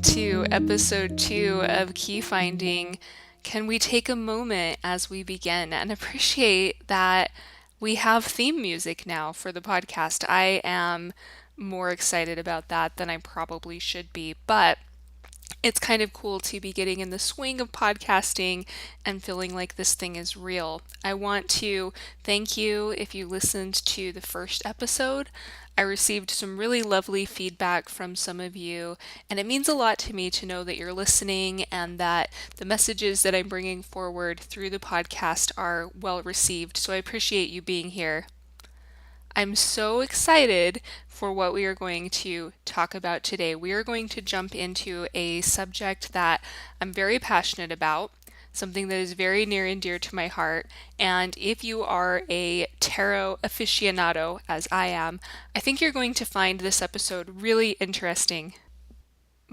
to episode 2 of Key Finding. Can we take a moment as we begin and appreciate that we have theme music now for the podcast? I am more excited about that than I probably should be, but it's kind of cool to be getting in the swing of podcasting and feeling like this thing is real. I want to thank you if you listened to the first episode. I received some really lovely feedback from some of you, and it means a lot to me to know that you're listening and that the messages that I'm bringing forward through the podcast are well received. So I appreciate you being here. I'm so excited for what we are going to talk about today. We are going to jump into a subject that I'm very passionate about, something that is very near and dear to my heart. And if you are a tarot aficionado, as I am, I think you're going to find this episode really interesting.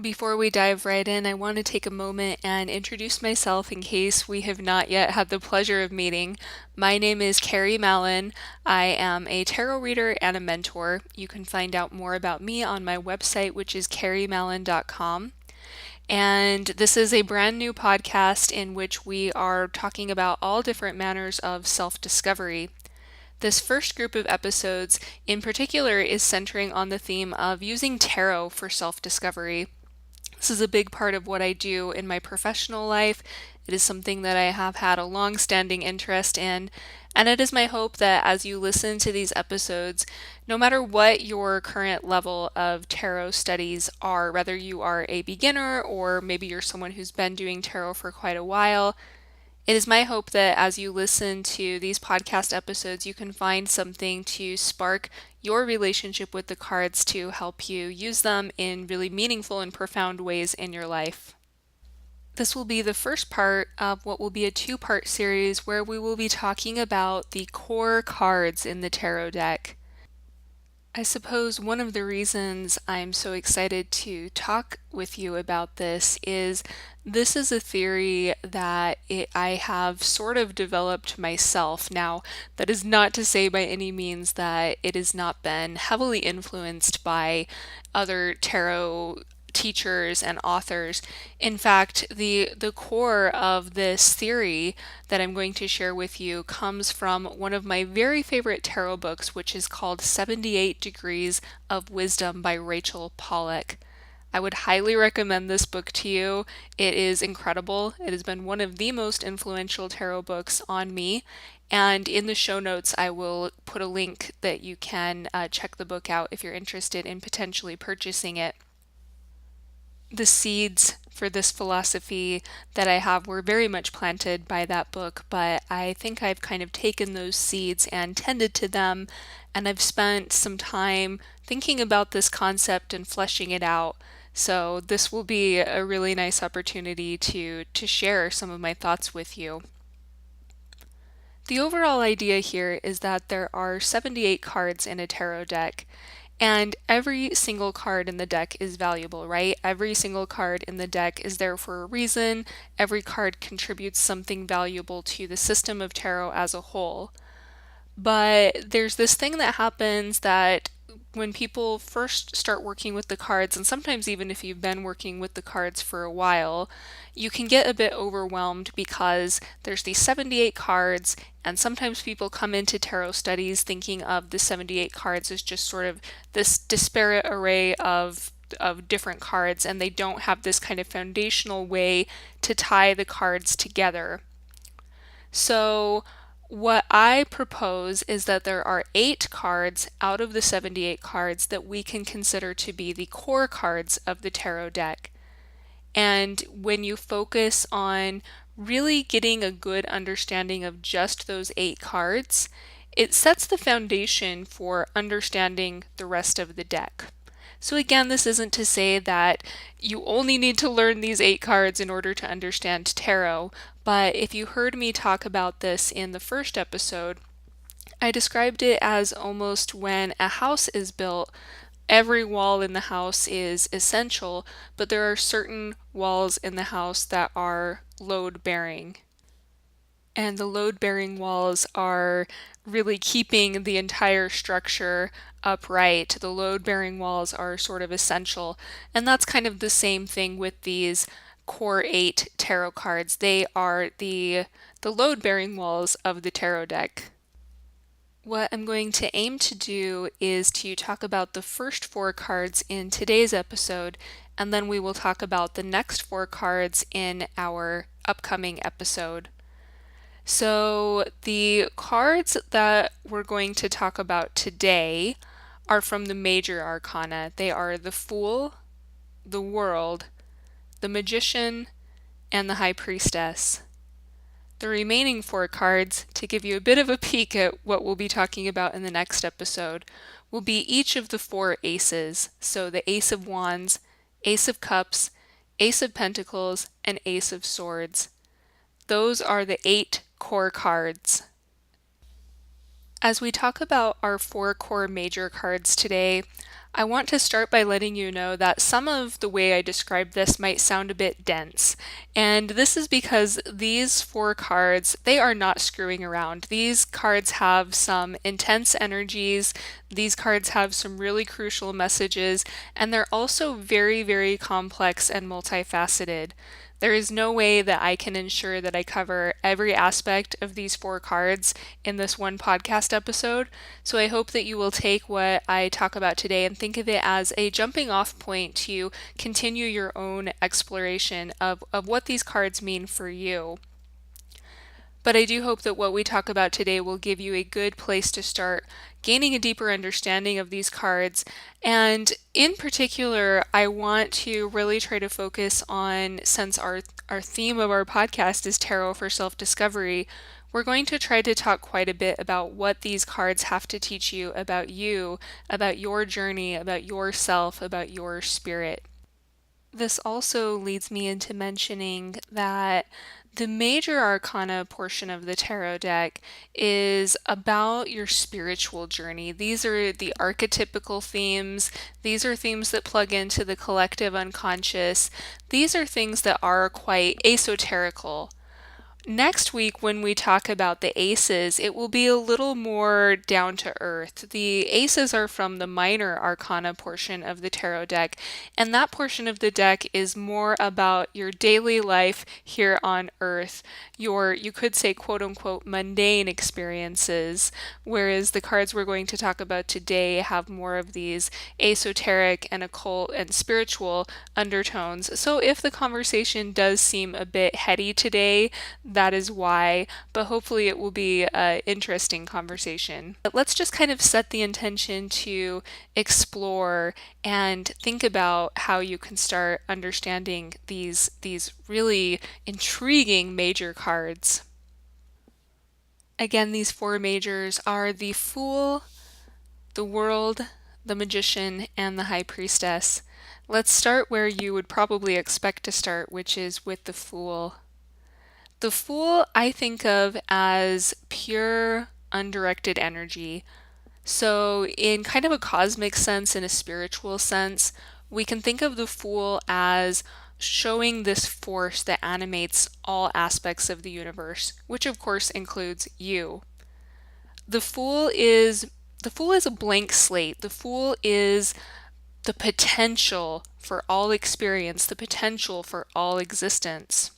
Before we dive right in, I want to take a moment and introduce myself in case we have not yet had the pleasure of meeting. My name is Carrie Mallon. I am a tarot reader and a mentor. You can find out more about me on my website, which is carriemallon.com. And this is a brand new podcast in which we are talking about all different manners of self-discovery. This first group of episodes in particular is centering on the theme of using tarot for self-discovery. This is a big part of what I do in my professional life. It is something that I have had a long-standing interest in, and it is my hope that as you listen to these episodes, no matter what your current level of tarot studies are, whether you are a beginner or maybe you're someone who's been doing tarot for quite a while, it is my hope that as you listen to these podcast episodes, you can find something to spark your relationship with the cards to help you use them in really meaningful and profound ways in your life. This will be the first part of what will be a two-part series where we will be talking about the core cards in the tarot deck. I suppose one of the reasons I'm so excited to talk with you about this is a theory that I have sort of developed myself. Now, that is not to say by any means that it has not been heavily influenced by other tarot teachers and authors. In fact, the core of this theory that I'm going to share with you comes from one of my very favorite tarot books, which is called 78 Degrees of Wisdom by Rachel Pollack. I would highly recommend this book to you. It is incredible. It has been one of the most influential tarot books on me. And in the show notes, I will put a link that you can check the book out if you're interested in potentially purchasing it. The seeds for this philosophy that I have were very much planted by that book, but I think I've kind of taken those seeds and tended to them, and I've spent some time thinking about this concept and fleshing it out. So this will be a really nice opportunity to share some of my thoughts with you. The overall idea here is that there are 78 cards in a tarot deck, and every single card in the deck is valuable, right? Every single card in the deck is there for a reason. Every card contributes something valuable to the system of tarot as a whole. But there's this thing that happens that when people first start working with the cards, and sometimes even if you've been working with the cards for a while, you can get a bit overwhelmed because there's these 78 cards, and sometimes people come into tarot studies thinking of the 78 cards as just sort of this disparate array of different cards, and they don't have this kind of foundational way to tie the cards together. So what I propose is that there are 8 cards out of the 78 cards that we can consider to be the core cards of the tarot deck. And when you focus on really getting a good understanding of just those 8 cards, it sets the foundation for understanding the rest of the deck. So again, this isn't to say that you only need to learn these 8 cards in order to understand tarot, but if you heard me talk about this in the first episode, I described it as almost when a house is built, every wall in the house is essential, but there are certain walls in the house that are load bearing. and the load-bearing walls are really keeping the entire structure upright. The load-bearing walls are sort of essential, and that's kind of the same thing with these core 8 tarot cards. They are the load-bearing walls of the tarot deck. What I'm going to aim to do is to talk about the first 4 cards in today's episode, and then we will talk about the next 4 cards in our upcoming episode. So the cards that we're going to talk about today are from the major arcana. They are the Fool, the World, the Magician, and the High Priestess. The remaining 4 cards, to give you a bit of a peek at what we'll be talking about in the next episode, will be each of the 4 aces. So the Ace of Wands, Ace of Cups, Ace of Pentacles, and Ace of Swords. Those are the 8 core cards. As we talk about our 4 core major cards today, I want to start by letting you know that some of the way I described this might sound a bit dense. And this is because these 4 cards, they are not screwing around. These cards have some intense energies, these cards have some really crucial messages, and they're also very, very complex and multifaceted. There is no way that I can ensure that I cover every aspect of these 4 cards in this one podcast episode, so I hope that you will take what I talk about today and think of it as a jumping off point to continue your own exploration of what these cards mean for you. But I do hope that what we talk about today will give you a good place to start gaining a deeper understanding of these cards. And in particular, I want to really try to focus on, since our theme of our podcast is tarot for self-discovery, we're going to try to talk quite a bit about what these cards have to teach you, about your journey, about yourself, about your spirit. This also leads me into mentioning that the major arcana portion of the tarot deck is about your spiritual journey. These are the archetypical themes. These are themes that plug into the collective unconscious. These are things that are quite esoterical. Next week, when we talk about the aces, it will be a little more down to earth. The aces are from the minor arcana portion of the tarot deck, and that portion of the deck is more about your daily life here on earth, your, you could say, quote unquote, mundane experiences, whereas the cards we're going to talk about today have more of these esoteric and occult and spiritual undertones. So if the conversation does seem a bit heady today, that is why, but hopefully it will be an interesting conversation. But let's just kind of set the intention to explore and think about how you can start understanding these really intriguing major cards. Again, these 4 majors are the Fool, the World, the Magician, and the High Priestess. Let's start where you would probably expect to start, which is with the Fool. The Fool I think of as pure, undirected energy. So in kind of a cosmic sense, in a spiritual sense, we can think of the Fool as showing this force that animates all aspects of the universe, which of course includes you. The Fool is a blank slate. The Fool is the potential for all experience, the potential for all existence.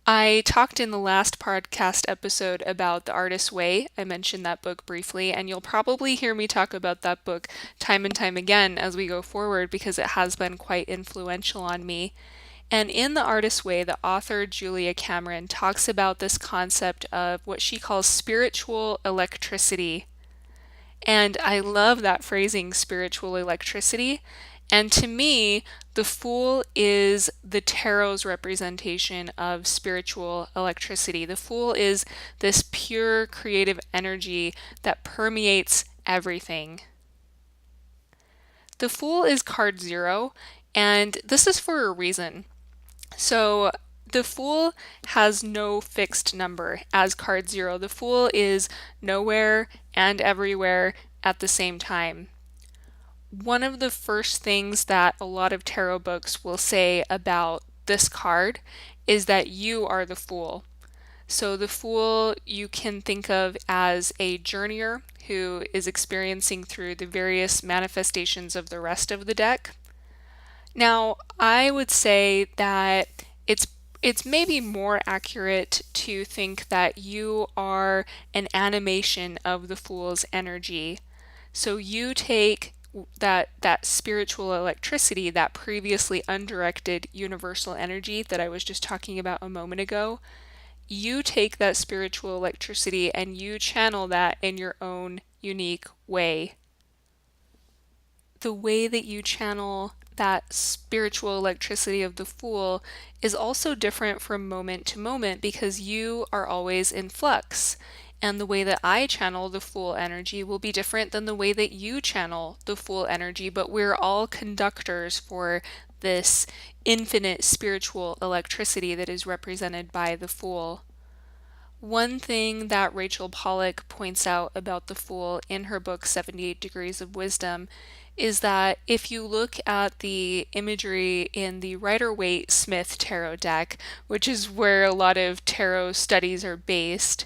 I talked in the last podcast episode about The Artist's Way. I mentioned that book briefly, and you'll probably hear me talk about that book time and time again as we go forward because it has been quite influential on me. And in The Artist's Way, the author Julia Cameron talks about this concept of what she calls spiritual electricity. And I love that phrasing, spiritual electricity. And to me, the Fool is the tarot's representation of spiritual electricity. The Fool is this pure creative energy that permeates everything. The Fool is card 0, and this is for a reason. So the Fool has no fixed number as card 0. The Fool is nowhere and everywhere at the same time. One of the first things that a lot of tarot books will say about this card is that you are the Fool. So the Fool you can think of as a journeyer who is experiencing through the various manifestations of the rest of the deck. Now, I would say that it's maybe more accurate to think that you are an animation of the Fool's energy. So you take that spiritual electricity, that previously undirected universal energy that I was just talking about a moment ago, you take that spiritual electricity and you channel that in your own unique way. The way that you channel that spiritual electricity of the Fool is also different from moment to moment because you are always in flux. And the way that I channel the Fool energy will be different than the way that you channel the Fool energy, but we're all conductors for this infinite spiritual electricity that is represented by the Fool. One thing that Rachel Pollack points out about the Fool in her book 78 Degrees of Wisdom is that if you look at the imagery in the Rider-Waite-Smith tarot deck, which is where a lot of tarot studies are based,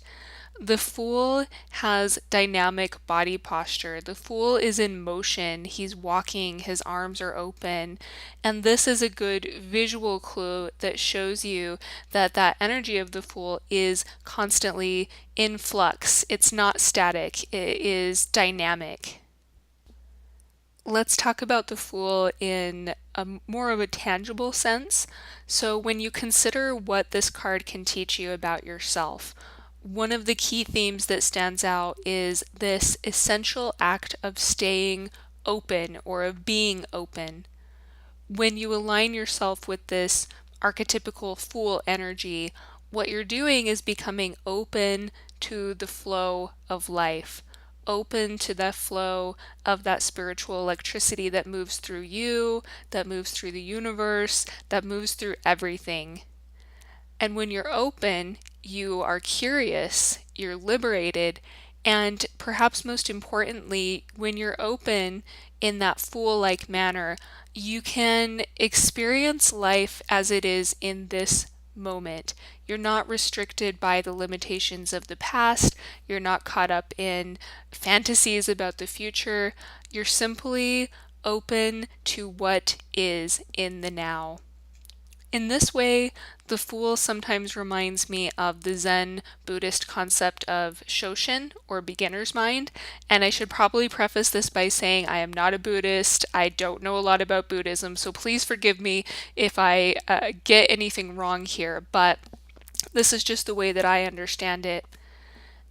the Fool has dynamic body posture. The Fool is in motion. He's walking, his arms are open. And this is a good visual clue that shows you that that energy of the Fool is constantly in flux. It's not static, it is dynamic. Let's talk about the Fool in a more of a tangible sense. So when you consider what this card can teach you about yourself, one of the key themes that stands out is this essential act of staying open or of being open. When you align yourself with this archetypical Fool energy, what you're doing is becoming open to the flow of life, open to the flow of that spiritual electricity that moves through you, that moves through the universe, that moves through everything. And when you're open, you are curious, you're liberated, and perhaps most importantly, when you're open in that Fool-like manner, you can experience life as it is in this moment. You're not restricted by the limitations of the past. You're not caught up in fantasies about the future. You're simply open to what is in the now. In this way, the Fool sometimes reminds me of the Zen Buddhist concept of Shoshin, or beginner's mind. And I should probably preface this by saying I am not a Buddhist. I don't know a lot about Buddhism, so please forgive me if I get anything wrong here. But this is just the way that I understand it.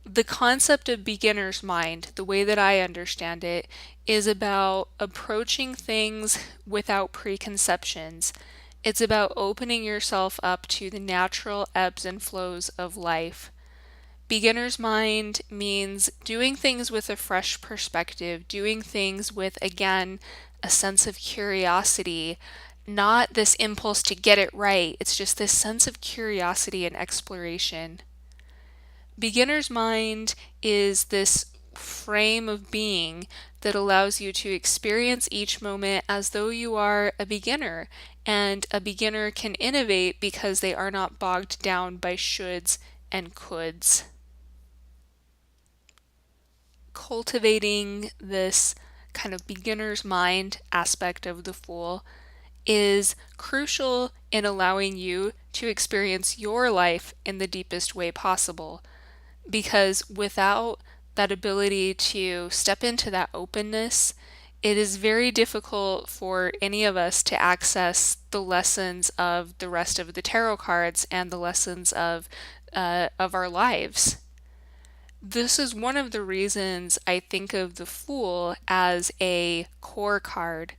The concept of beginner's mind, the way that I understand it, is about approaching things without preconceptions. It's about opening yourself up to the natural ebbs and flows of life. Beginner's mind means doing things with a fresh perspective, doing things with, again, a sense of curiosity, not this impulse to get it right. It's just this sense of curiosity and exploration. Beginner's mind is this frame of being that allows you to experience each moment as though you are a beginner, and a beginner can innovate because they are not bogged down by shoulds and coulds. Cultivating this kind of beginner's mind aspect of the Fool is crucial in allowing you to experience your life in the deepest way possible. Because without that ability to step into that openness, it is very difficult for any of us to access the lessons of the rest of the tarot cards and the lessons of our lives. This is one of the reasons I think of the Fool as a core card,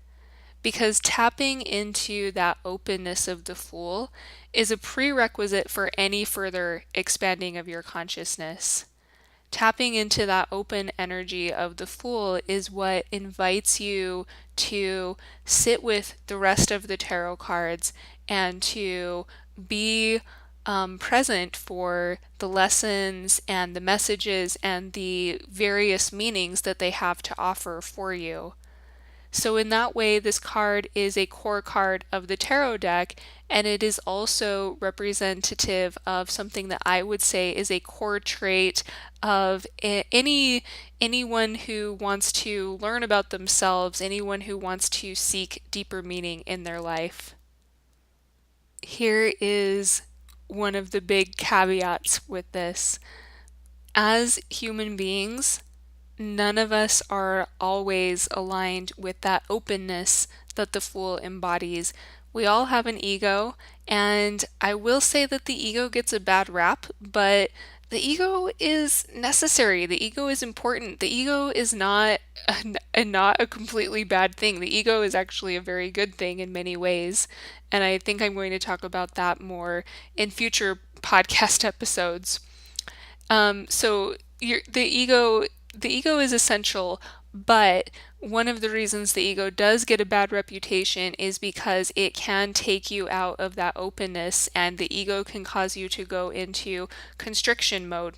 because tapping into that openness of the Fool is a prerequisite for any further expanding of your consciousness. Tapping into that open energy of the Fool is what invites you to sit with the rest of the tarot cards and to be present for the lessons and the messages and the various meanings that they have to offer for you. So, in that way, this card is a core card of the tarot deck, and it is also representative of something that I would say is a core trait of anyone who wants to learn about themselves, anyone who wants to seek deeper meaning in their life. Here is one of the big caveats with this. As human beings, none of us are always aligned with that openness that the Fool embodies. We all have an ego, and I will say that the ego gets a bad rap, but the ego is necessary. The ego is important. The ego is not a completely bad thing. The ego is actually a very good thing in many ways, and I think I'm going to talk about that more in future podcast episodes. So the ego is essential, but one of the reasons the ego does get a bad reputation is because it can take you out of that openness, and the ego can cause you to go into constriction mode.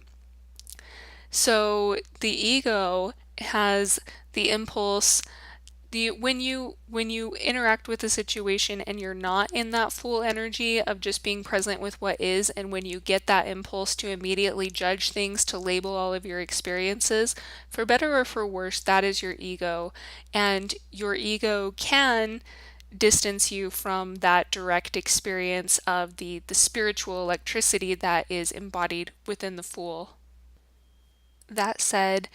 So the ego has the impulse when you interact with a situation and you're not in that full energy of just being present with what is, and when you get that impulse to immediately judge things, to label all of your experiences, for better or for worse, that is your ego. And your ego can distance you from that direct experience of the spiritual electricity that is embodied within the Fool. That said,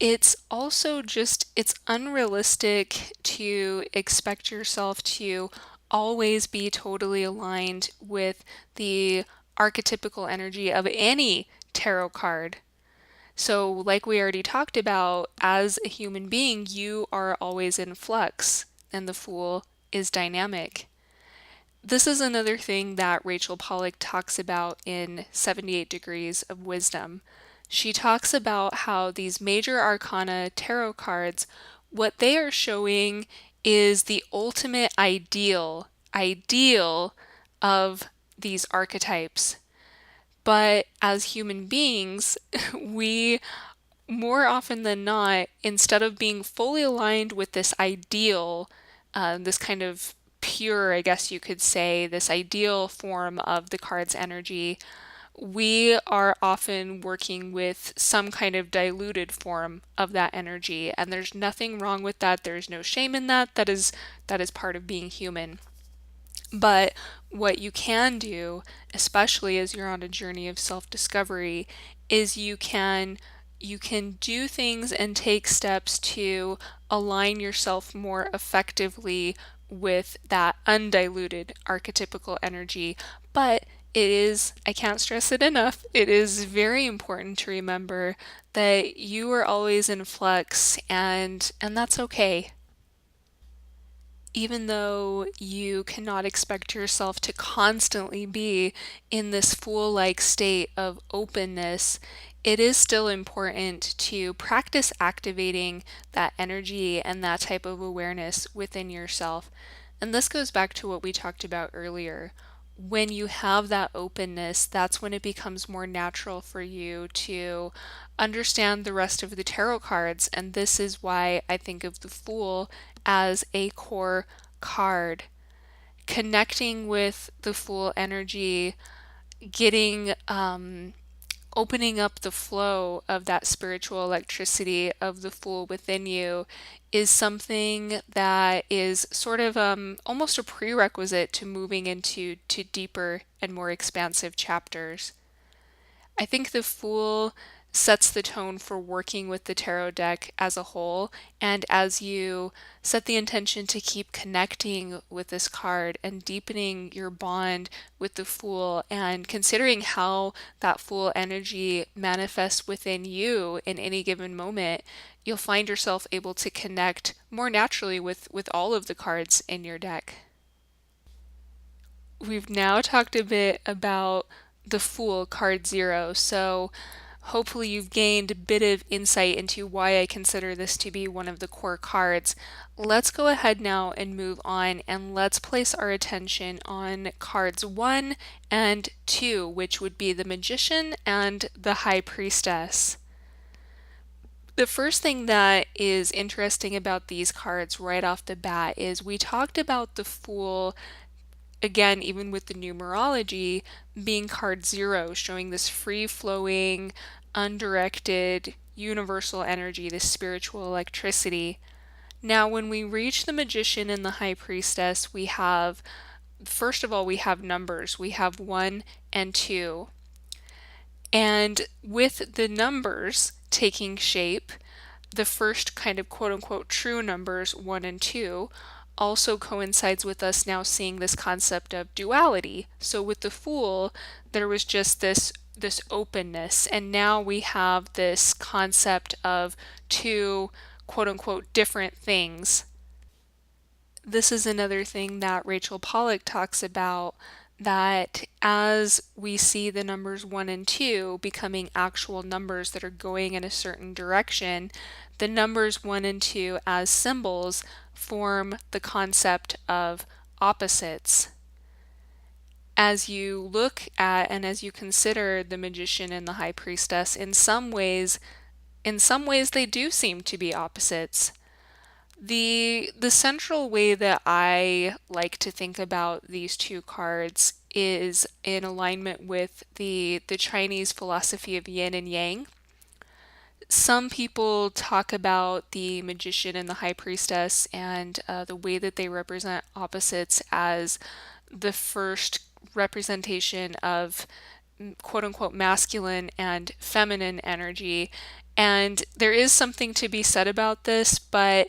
it's also it's unrealistic to expect yourself to always be totally aligned with the archetypical energy of any tarot card. So, like we already talked about, as a human being, you are always in flux, and the Fool is dynamic. This is another thing that Rachel Pollack talks about in 78 Degrees of Wisdom. She talks about how these major arcana tarot cards, what they are showing is the ultimate ideal of these archetypes. But as human beings, we more often than not, instead of being fully aligned with this ideal, this kind of pure, I guess you could say, this ideal form of the card's energy, we are often working with some kind of diluted form of that energy. And there's nothing wrong with that. There's no shame in that. That is part of being human. But what you can do, especially as you're on a journey of self-discovery, is you can do things and take steps to align yourself more effectively with that undiluted archetypical energy. But I can't stress it enough, it is very important to remember that you are always in flux, and that's okay. Even though you cannot expect yourself to constantly be in this Fool-like state of openness, it is still important to practice activating that energy and that type of awareness within yourself. And this goes back to what we talked about earlier. When you have that openness, that's when it becomes more natural for you to understand the rest of the tarot cards. And this is why I think of the Fool as a core card. Connecting with the Fool energy, getting opening up the flow of that spiritual electricity of the Fool within you is something that is sort of almost a prerequisite to moving into deeper and more expansive chapters. I think the Fool sets the tone for working with the tarot deck as a whole, and as you set the intention to keep connecting with this card and deepening your bond with the Fool, and considering how that Fool energy manifests within you in any given moment, you'll find yourself able to connect more naturally with all of the cards in your deck. We've now talked a bit about the Fool card 0, so hopefully you've gained a bit of insight into why I consider this to be one of the core cards. Let's go ahead now and move on, and let's place our attention on cards 1 and 2, which would be the Magician and the High Priestess. The first thing that is interesting about these cards right off the bat is we talked about the Fool, again, even with the numerology, being card 0, showing this free flowing, undirected, universal energy, this spiritual electricity. Now, when we reach the Magician and the High Priestess, we have, first of all, we have numbers. We have 1 and 2. And with the numbers taking shape, the first kind of quote unquote true numbers, 1 and 2, also coincides with us now seeing this concept of duality. So with the Fool, there was just this openness, and now we have this concept of two quote unquote different things. This is another thing that Rachel Pollack talks about, that as we see the numbers 1 and 2 becoming actual numbers that are going in a certain direction, the numbers 1 and 2 as symbols form the concept of opposites. As you look at and as you consider the Magician and the High Priestess, in some ways they do seem to be opposites. The central way that I like to think about these two cards is in alignment with the Chinese philosophy of yin and yang. Some people talk about the Magician and the High Priestess and the way that they represent opposites as the first representation of quote unquote masculine and feminine energy. And there is something to be said about this, but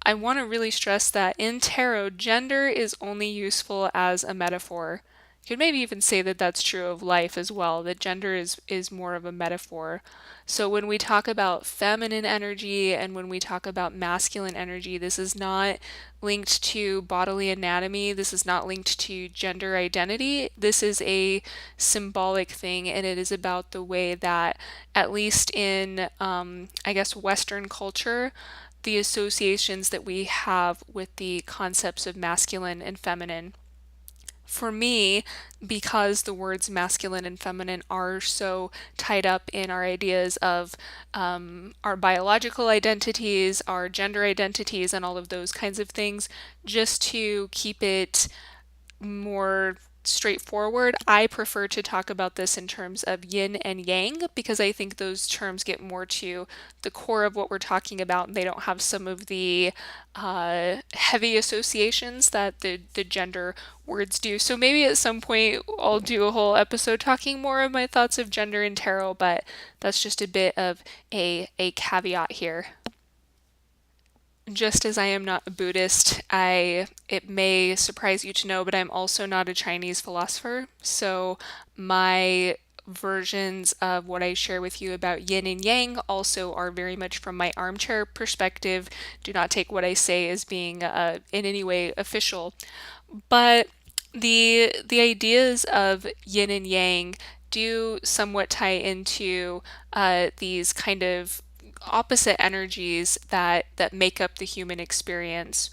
I want to really stress that in tarot, gender is only useful as a metaphor. You could maybe even say that that's true of life as well, that gender is more of a metaphor. So when we talk about feminine energy and when we talk about masculine energy, this is not linked to bodily anatomy. This is not linked to gender identity. This is a symbolic thing, and it is about the way that, at least in, I guess, Western culture, the associations that we have with the concepts of masculine and feminine. For me, because the words masculine and feminine are so tied up in our ideas of our biological identities, our gender identities, and all of those kinds of things, just to keep it more straightforward, I prefer to talk about this in terms of yin and yang because I think those terms get more to the core of what we're talking about, and they don't have some of the heavy associations that the gender words do. So maybe at some point I'll do a whole episode talking more of my thoughts of gender and tarot, but that's just a bit of a caveat here. Just as I am not a Buddhist, it may surprise you to know, but I'm also not a Chinese philosopher. So my versions of what I share with you about yin and yang also are very much from my armchair perspective. Do not take what I say as being in any way official. But the ideas of yin and yang do somewhat tie into these kind of opposite energies that make up the human experience.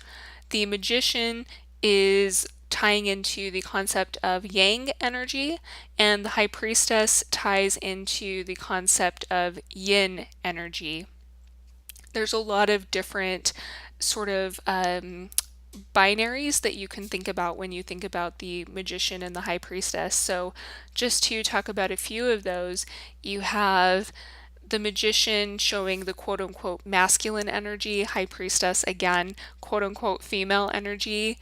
The Magician is tying into the concept of yang energy, and the High Priestess ties into the concept of yin energy. There's a lot of different sort of binaries that you can think about when you think about the Magician and the High Priestess. So, just to talk about a few of those, you have the Magician showing the quote unquote masculine energy, High Priestess again, quote unquote female energy,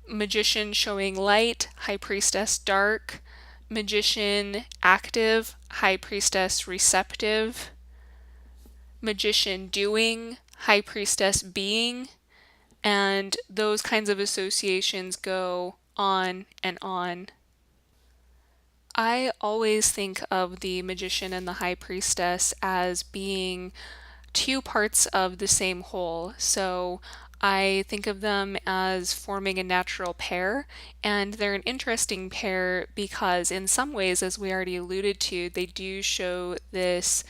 Magician showing light, High Priestess dark, Magician active, High Priestess receptive, Magician doing, High Priestess being, and those kinds of associations go on and on. I always think of the Magician and the High Priestess as being two parts of the same whole. So I think of them as forming a natural pair, and they're an interesting pair because, in some ways, as we already alluded to, they do show this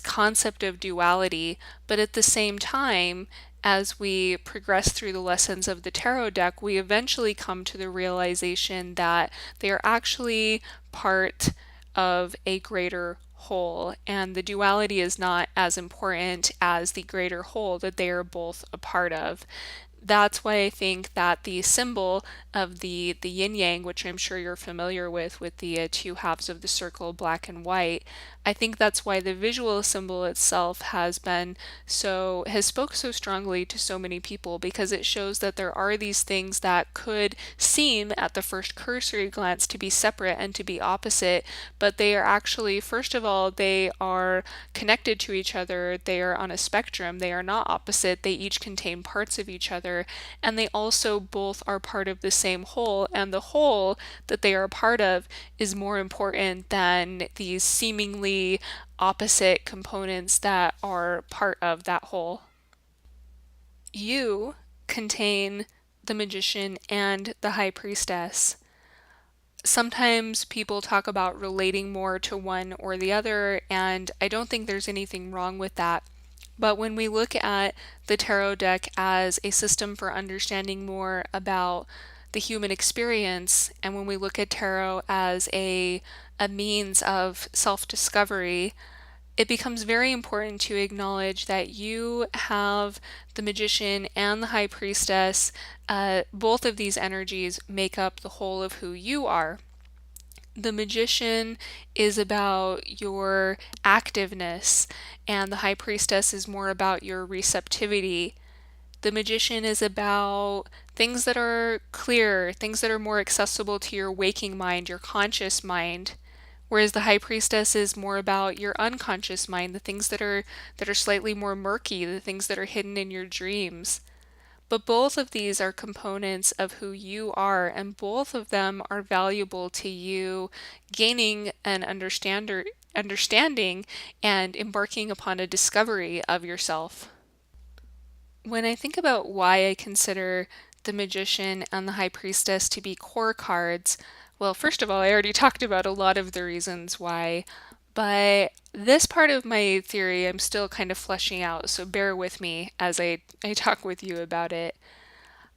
concept of duality, but at the same time, as we progress through the lessons of the tarot deck, we eventually come to the realization that they are actually part of a greater whole, and the duality is not as important as the greater whole that they are both a part of. That's why I think that the symbol of the yin yang, which I'm sure you're familiar with the two halves of the circle, black and white, I think that's why the visual symbol itself has spoke so strongly to so many people, because it shows that there are these things that could seem at the first cursory glance to be separate and to be opposite, but they are actually, first of all, they are connected to each other, they are on a spectrum, they are not opposite, they each contain parts of each other, and they also both are part of the same whole, and the whole that they are a part of is more important than these seemingly opposite components that are part of that whole. You contain the magician and the high priestess. Sometimes people talk about relating more to one or the other, and I don't think there's anything wrong with that. But when we look at the tarot deck as a system for understanding more about the human experience, and when we look at tarot as a means of self discovery, it becomes very important to acknowledge that you have the magician and the high priestess. Both of these energies make up the whole of who you are. The magician is about your activeness, and the high priestess is more about your receptivity. The magician is about things that are clear, things that are more accessible to your waking mind, your conscious mind. Whereas the high priestess is more about your unconscious mind, the things that are slightly more murky, the things that are hidden in your dreams. But both of these are components of who you are, and both of them are valuable to you gaining an understanding and embarking upon a discovery of yourself. When I think about why I consider the Magician and the High Priestess to be core cards, well, first of all, I already talked about a lot of the reasons why, but this part of my theory I'm still kind of fleshing out, so bear with me as I talk with you about it.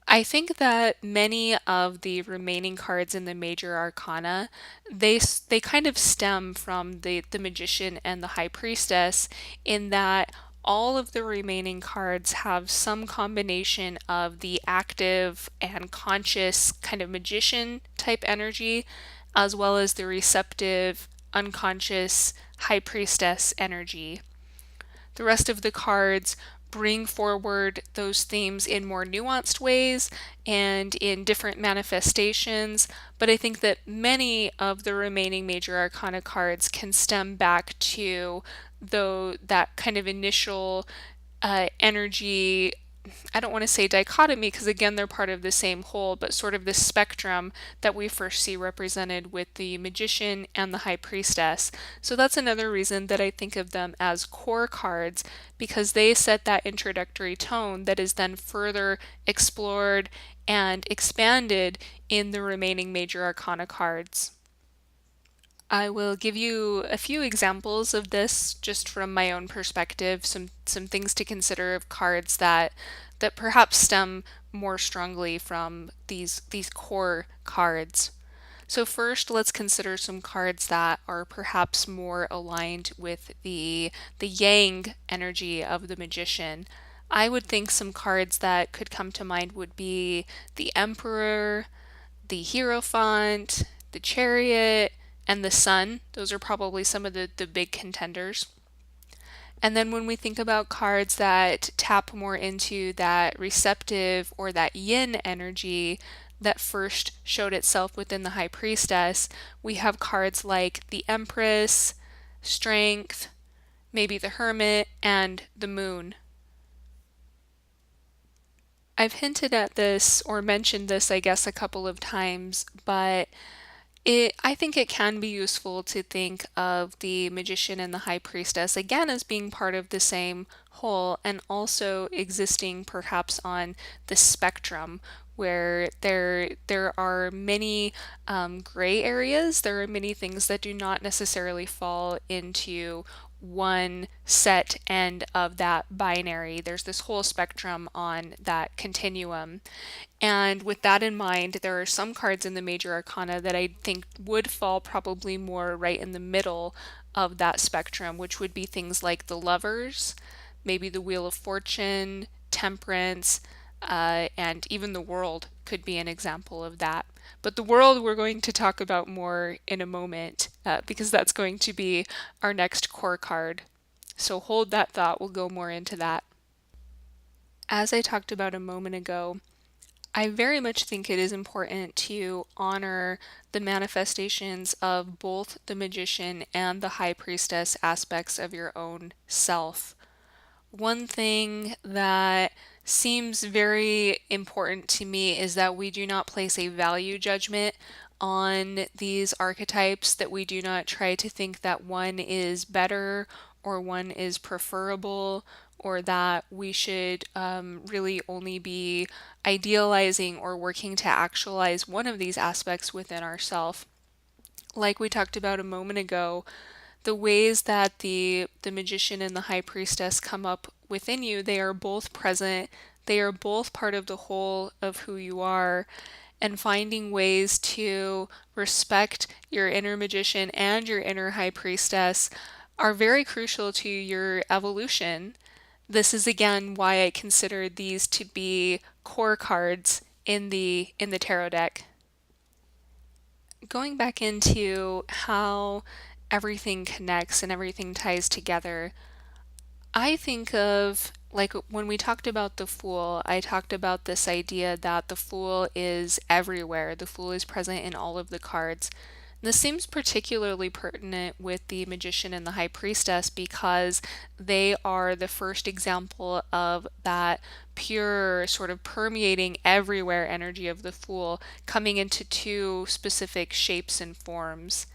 I think that many of the remaining cards in the major arcana, they kind of stem from the magician and the high priestess, in that all of the remaining cards have some combination of the active and conscious kind of magician type energy, as well as the receptive, unconscious high priestess energy. The rest of the cards bring forward those themes in more nuanced ways and in different manifestations, but I think that many of the remaining major arcana cards can stem back to though that kind of initial energy. I don't want to say dichotomy because again they're part of the same whole, but sort of this spectrum that we first see represented with the magician and the high priestess. So that's another reason that I think of them as core cards, because they set that introductory tone that is then further explored and expanded in the remaining major arcana cards. I will give you a few examples of this just from my own perspective, some things to consider of cards that perhaps stem more strongly from these core cards. So first, let's consider some cards that are perhaps more aligned with the yang energy of the magician. I would think some cards that could come to mind would be the Emperor, the Hierophant, the Chariot, and the Sun. Those are probably some of the big contenders. And then when we think about cards that tap more into that receptive or that yin energy that first showed itself within the High Priestess, we have cards like the Empress, Strength, maybe the Hermit, and the Moon. I've hinted at this or mentioned this, I guess, a couple of times, but I think it can be useful to think of the magician and the high priestess again as being part of the same whole and also existing perhaps on the spectrum where there are many gray areas. There are many things that do not necessarily fall into one set end of that binary. There's this whole spectrum on that continuum. And with that in mind, there are some cards in the major arcana that I think would fall probably more right in the middle of that spectrum, which would be things like the Lovers, maybe the Wheel of Fortune, Temperance, and even the World could be an example of that. But the World we're going to talk about more in a moment, because that's going to be our next core card. So hold that thought, we'll go more into that. As I talked about a moment ago, I very much think it is important to honor the manifestations of both the magician and the high priestess aspects of your own self. One thing that seems very important to me is that we do not place a value judgment on these archetypes, that we do not try to think that one is better or one is preferable, or that we should really only be idealizing or working to actualize one of these aspects within ourselves. Like we talked about a moment ago, the ways that the magician and the high priestess come up within you, they are both present. They are both part of the whole of who you are. And finding ways to respect your inner magician and your inner high priestess are very crucial to your evolution. This is again why I consider these to be core cards in the tarot deck. Going back into how everything connects and everything ties together, I think of, like, when we talked about the Fool, I talked about this idea that the Fool is everywhere. The Fool is present in all of the cards. This seems particularly pertinent with the Magician and the High Priestess because they are the first example of that pure, sort of permeating everywhere energy of the Fool coming into two specific shapes and forms.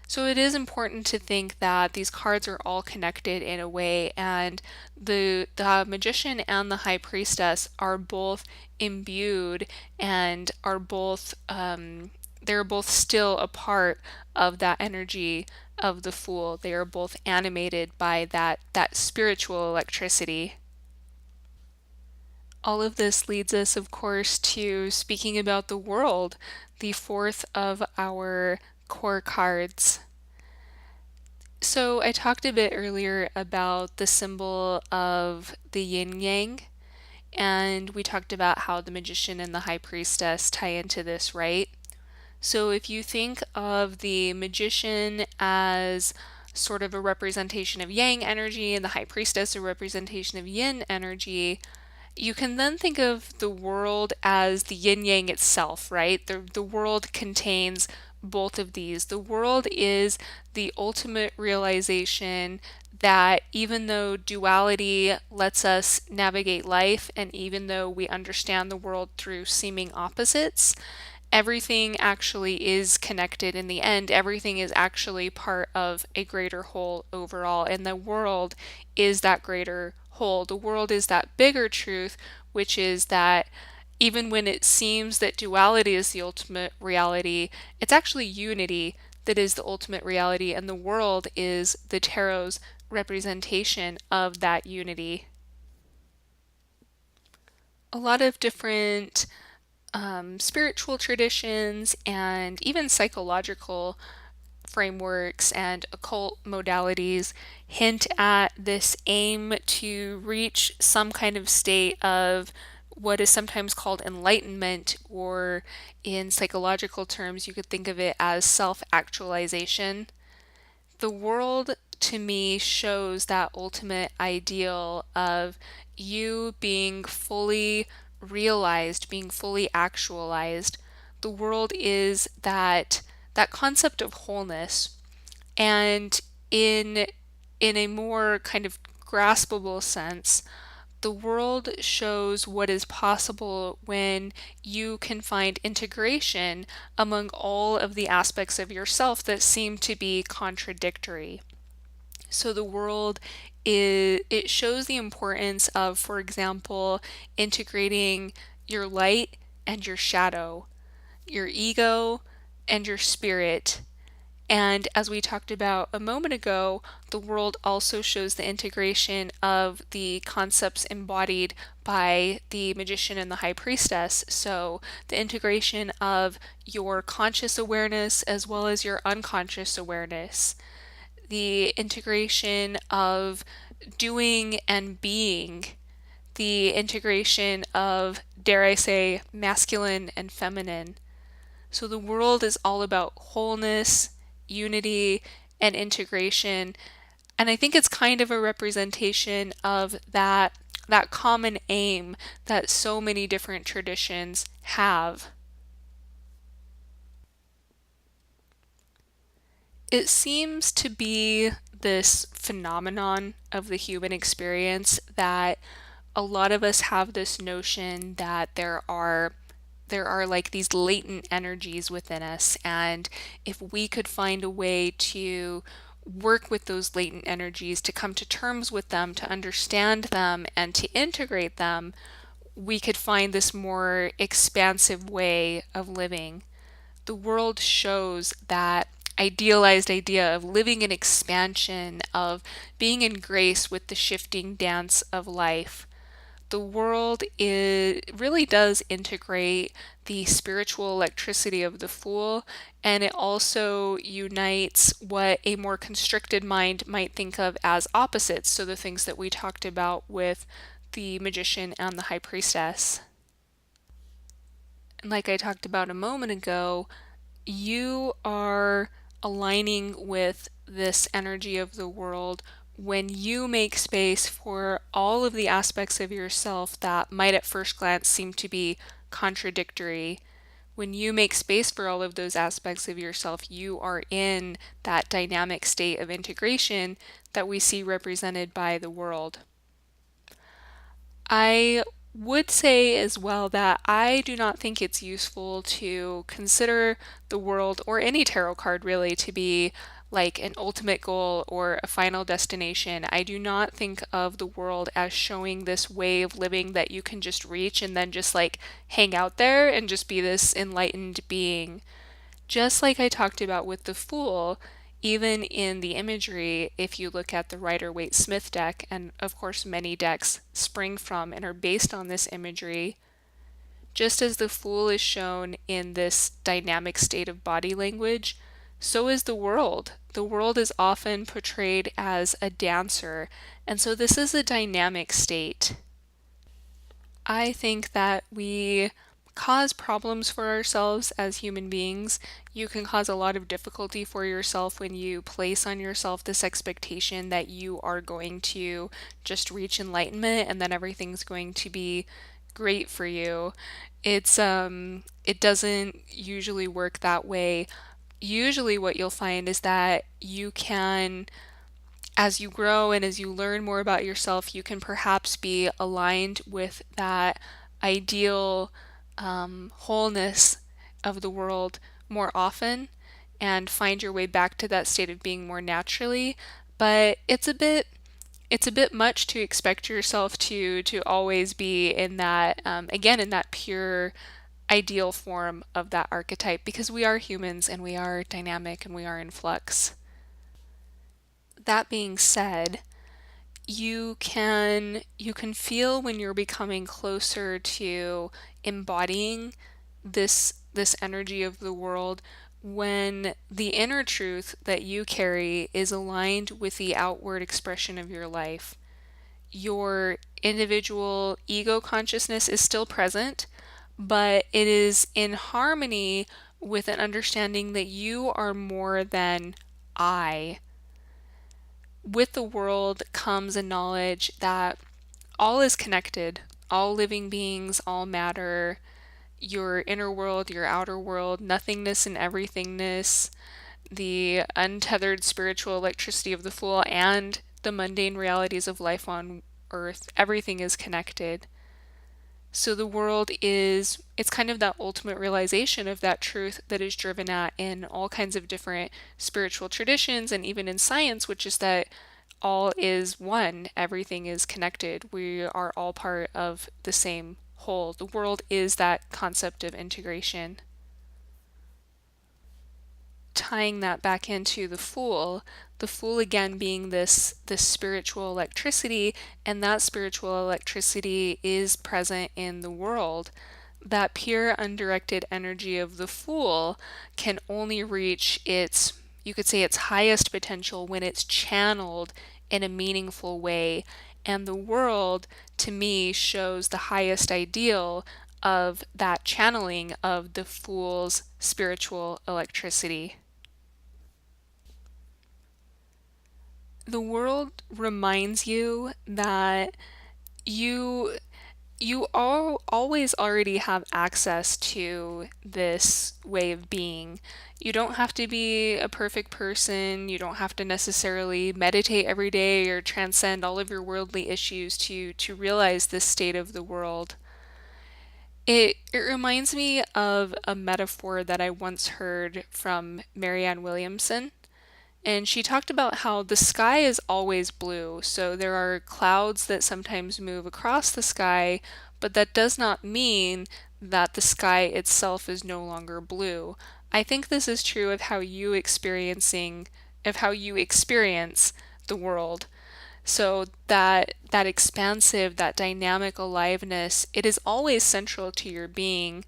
So it is important to think that these cards are all connected in a way, and the magician and the high priestess are both imbued and are both they're both still a part of that energy of the Fool. They are both animated by that spiritual electricity. All of this leads us, of course, to speaking about the World, the fourth of our core cards. So I talked a bit earlier about the symbol of the yin yang, and we talked about how the magician and the high priestess tie into this, right? So if you think of the magician as sort of a representation of yang energy and the high priestess a representation of yin energy, you can then think of the world as the yin yang itself, right? The world contains both of these. The world is the ultimate realization that even though duality lets us navigate life, and even though we understand the world through seeming opposites, everything actually is connected in the end. Everything is actually part of a greater whole overall, and the world is that greater whole. The world is that bigger truth, which is that even when it seems that duality is the ultimate reality, it's actually unity that is the ultimate reality, and the world is the tarot's representation of that unity. A lot of different spiritual traditions and even psychological frameworks and occult modalities hint at this aim to reach some kind of state of what is sometimes called enlightenment, or in psychological terms, you could think of it as self actualization. The world to me shows that ultimate ideal of you being fully realized, being fully actualized. The world is that concept of wholeness, and in a more kind of graspable sense, the world shows what is possible when you can find integration among all of the aspects of yourself that seem to be contradictory. So the world it shows the importance of, for example, integrating your light and your shadow, your ego and your spirit. And as we talked about a moment ago, the world also shows the integration of the concepts embodied by the magician and the high priestess. So, the integration of your conscious awareness as well as your unconscious awareness. the integration of doing and being, the integration of, dare I say, masculine and feminine. So the world is all about wholeness, unity, and integration. And I think it's kind of a representation of that common aim that so many different traditions have. It seems to be this phenomenon of the human experience that a lot of us have this notion that there are like these latent energies within us, and if we could find a way to work with those latent energies, to come to terms with them, to understand them, and to integrate them, we could find this more expansive way of living. The world shows that idealized idea of living in expansion, of being in grace with the shifting dance of life. The world really does integrate the spiritual electricity of the Fool, and it also unites what a more constricted mind might think of as opposites. So the things that we talked about with the Magician and the High Priestess. And like I talked about a moment ago, you are aligning with this energy of the world when you make space for all of the aspects of yourself that might at first glance seem to be contradictory. When you make space for all of those aspects of yourself, you are in that dynamic state of integration that we see represented by the world. I would say as well that I do not think it's useful to consider the world or any tarot card really to be like an ultimate goal or a final destination. I do not think of the world as showing this way of living that you can just reach and then just like hang out there and just be this enlightened being. Just like I talked about with the Fool, even in the imagery, if you look at the Rider-Waite-Smith deck, and of course many decks spring from and are based on this imagery, just as the Fool is shown in this dynamic state of body language, so is the world. The world is often portrayed as a dancer, and so this is a dynamic state. I think that we cause problems for ourselves as human beings. You can cause a lot of difficulty for yourself when you place on yourself this expectation that you are going to just reach enlightenment and then everything's going to be great for you. It doesn't usually work that way. Usually what you'll find is that you can, as you grow and as you learn more about yourself, you can perhaps be aligned with that ideal wholeness of the world more often and find your way back to that state of being more naturally. But it's a bit much to expect yourself to always be in that again in that pure ideal form of that archetype, because we are humans and we are dynamic and we are in flux. That being said, you can feel when you're becoming closer to embodying this energy of the world when the inner truth that you carry is aligned with the outward expression of your life. Your individual ego consciousness is still present, but it is in harmony with an understanding that you are more than I. With the world comes a knowledge that all is connected, all living beings, all matter, your inner world, your outer world, nothingness and everythingness, the untethered spiritual electricity of the Fool, and the mundane realities of life on earth. Everything is connected. So the world it's kind of that ultimate realization of that truth that is driven at in all kinds of different spiritual traditions and even in science, which is that all is one, everything is connected. We are all part of the same whole. The world is that concept of integration. Tying that back into the Fool again being this spiritual electricity, and that spiritual electricity is present in the world. That pure undirected energy of the Fool can only reach its you could say, its highest potential when it's channeled in a meaningful way. And the world, to me, shows the highest ideal of that channeling of the fool's spiritual electricity. The world reminds you that you you all always already have access to this way of being. You don't have to be a perfect person. You don't have to necessarily meditate every day or transcend all of your worldly issues to realize this state of the world. It reminds me of a metaphor that I once heard from Marianne Williamson. And she talked about how the sky is always blue. So there are clouds that sometimes move across the sky, but that does not mean that the sky itself is no longer blue. I think this is true of how you experience the world. So that expansive, that dynamic aliveness, it is always central to your being,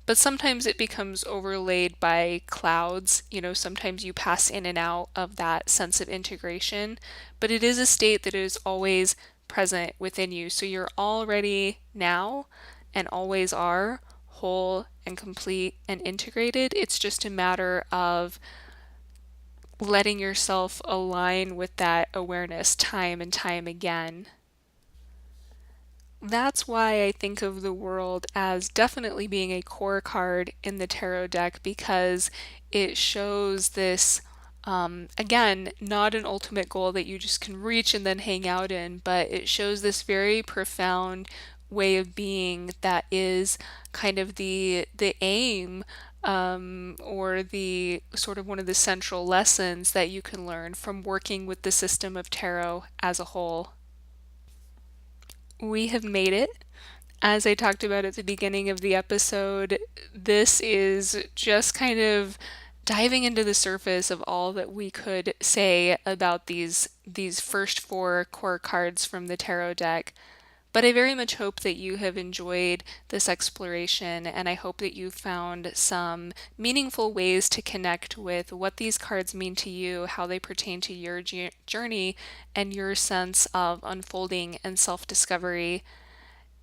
but sometimes it becomes overlaid by clouds. Sometimes you pass in and out of that sense of integration, but it is a state that is always present within you. So you're already now and always are whole and complete and integrated. It's just a matter of letting yourself align with that awareness time and time again. That's why I think of the world as definitely being a core card in the tarot deck, because it shows this, again, not an ultimate goal that you just can reach and then hang out in, but it shows this very profound way of being that is kind of the aim, or the sort of one of the central lessons that you can learn from working with the system of tarot as a whole. We have made it. As I talked about at the beginning of the episode, this is just kind of diving into the surface of all that we could say about these first four core cards from the tarot deck. But I very much hope that you have enjoyed this exploration, and I hope that you found some meaningful ways to connect with what these cards mean to you, how they pertain to your journey, and your sense of unfolding and self-discovery.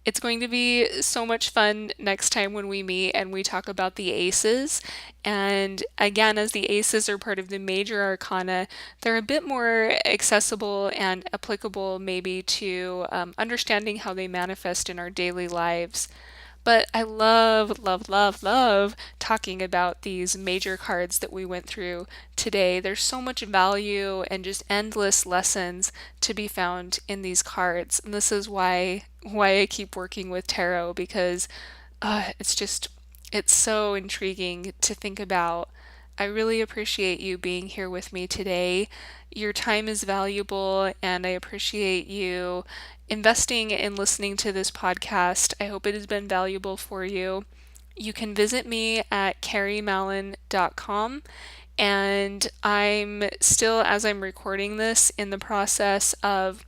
It's going to be so much fun next time when we meet and we talk about the aces. And again, as the aces are part of the major arcana, they're a bit more accessible and applicable maybe to understanding how they manifest in our daily lives. But I love, love, love, love talking about these major cards that we went through today. There's so much value and just endless lessons to be found in these cards. And this is why I keep working with tarot, because it's so intriguing to think about. I really appreciate you being here with me today. Your time is valuable, and I appreciate you investing in listening to this podcast. I hope it has been valuable for you. You can visit me at carriemallon.com, and I'm still, as I'm recording this, in the process of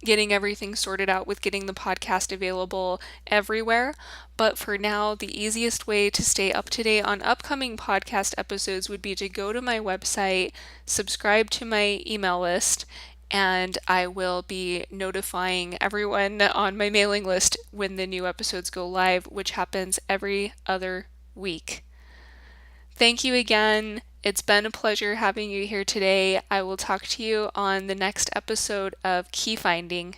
getting everything sorted out with getting the podcast available everywhere. But for now, the easiest way to stay up to date on upcoming podcast episodes would be to go to my website, subscribe to my email list, and I will be notifying everyone on my mailing list when the new episodes go live, which happens every other week. Thank you again. It's been a pleasure having you here today. I will talk to you on the next episode of Key Finding.